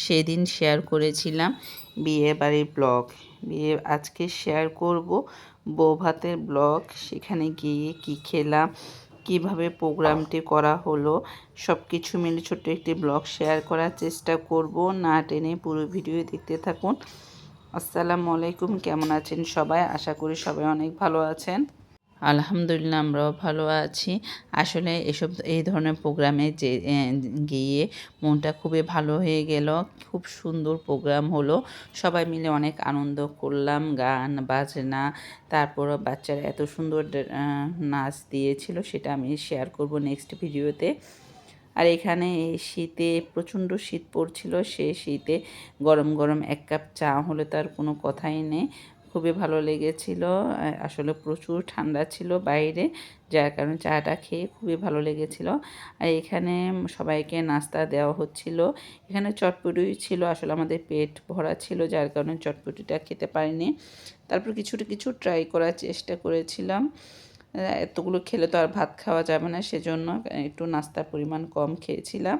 সেদিন শেয়ার করেছিলাম বিয়ে বাড়ির ব্লগ। আজকে শেয়ার করব বউ ভাতের ব্লগ। সেখানে গিয়ে কি খেলাম, কিভাবে প্রোগ্রামটি করা হলো, সব কিছু মিলে ছোট্ট একটি ব্লগ শেয়ার করার চেষ্টা করব। না টেনে পুরো ভিডিও দেখতে থাকুন। আসসালামু আলাইকুম, কেমন আছেন সবাই? আশা করি সবাই অনেক ভালো আছেন। আলহামদুলিল্লাহ, আমরাও ভালো আছি। আসলে এই ধরনের প্রোগ্রামে গিয়ে মনটা খুবই ভালো হয়ে গেল। খুব সুন্দর প্রোগ্রাম হলো। সবাই মিলে অনেক আনন্দ করলাম, গান বাজনা, তারপরও বাচ্চারা এত সুন্দর নাচ দিয়েছিল, সেটা আমি শেয়ার করব নেক্সট ভিডিওতে। আর এখানে এই শীতে প্রচণ্ড শীত পড়ছিল, সেই শীতে গরম গরম এক কাপ চা হলে তার কোনো কথাই নেই। খুবই ভালো লেগেছিল। আসলে প্রচুর ঠান্ডা ছিল বাইরে, যার কারণে চাটা খেয়ে খুবই ভালো লেগেছিল। আর এখানে সবাইকে নাস্তা দেওয়া হচ্ছিল। এখানে চটপটি ছিল, আসলে আমাদের পেট ভরা ছিল, যার কারণে চটপটিটা খেতে পারিনি। তারপর কিছু ট্রাই করার চেষ্টা করেছিলাম। এতগুলো খেলে তো আর ভাত খাওয়া যাবে না, সেজন্য একটু নাস্তার পরিমাণ কম খেয়েছিলাম।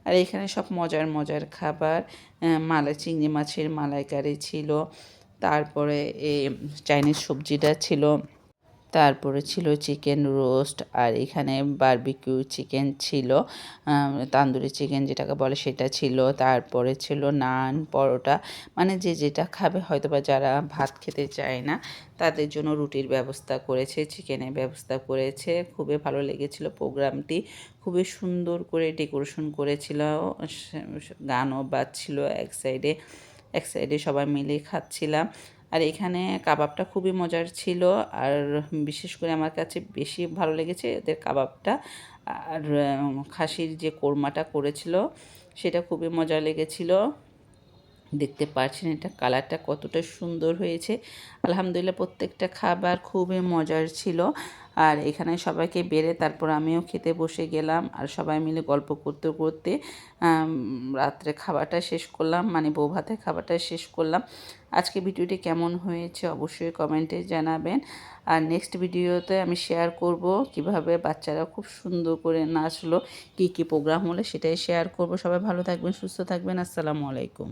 আর এখানে সব মজার মজার খাবার, চিংড়ি মাছের মালাইকারি ছিল, তারপরে চাইনিজ সবজিটা ছিল, তারপরে ছিল চিকেন রোস্ট, আর এখানে বারবিকিউ চিকেন ছিল, তান্দুরি চিকেন যেটাকে বলে সেটা ছিল, তারপরে ছিল নান, পরোটা, মানে যে যেটা খাবে, হয়তো বা যারা ভাত খেতে চায় না তাদের জন্য রুটির ব্যবস্থা করেছে, চিকেনের ব্যবস্থা করেছে। খুবই ভালো লেগেছিল প্রোগ্রামটি। খুবই সুন্দর করে ডেকোরেশন করেছিল, গানও বাজছিল এক সাইডে সবাই মিলে খাচ্ছিলাম। আর এখানে কাবাবটা খুবই মজার ছিল, আর বিশেষ করে আমার কাছে বেশি ভালো লেগেছে এদের কাবাবটা। আর খাসির যে কোরমাটা করেছিল সেটা খুবই মজা লেগেছিল। দেখতে পাচ্ছেন এটা কালারটা কতটা সুন্দর হয়েছে। আলহামদুলিল্লাহ, প্রত্যেকটা খাবার খুবই মজার ছিল। আর এখানে সবাইকে বেড়ে তারপর আমিও খেতে বসে গেলাম, আর সবাই মিলে গল্প করতে করতে রাত্রে খাবারটা শেষ করলাম, মানে বউ ভাতের খাবারটা শেষ করলাম। আজকে ভিডিওটি কেমন হয়েছে অবশ্যই কমেন্টে জানাবেন। আর নেক্সট ভিডিওতে আমি শেয়ার করব কিভাবে বাচ্চারা খুব সুন্দর করে নাচলো, কী কী প্রোগ্রাম হলো সেটাই শেয়ার করব। সবাই ভালো থাকবেন, সুস্থ থাকবেন। আসসালামু আলাইকুম।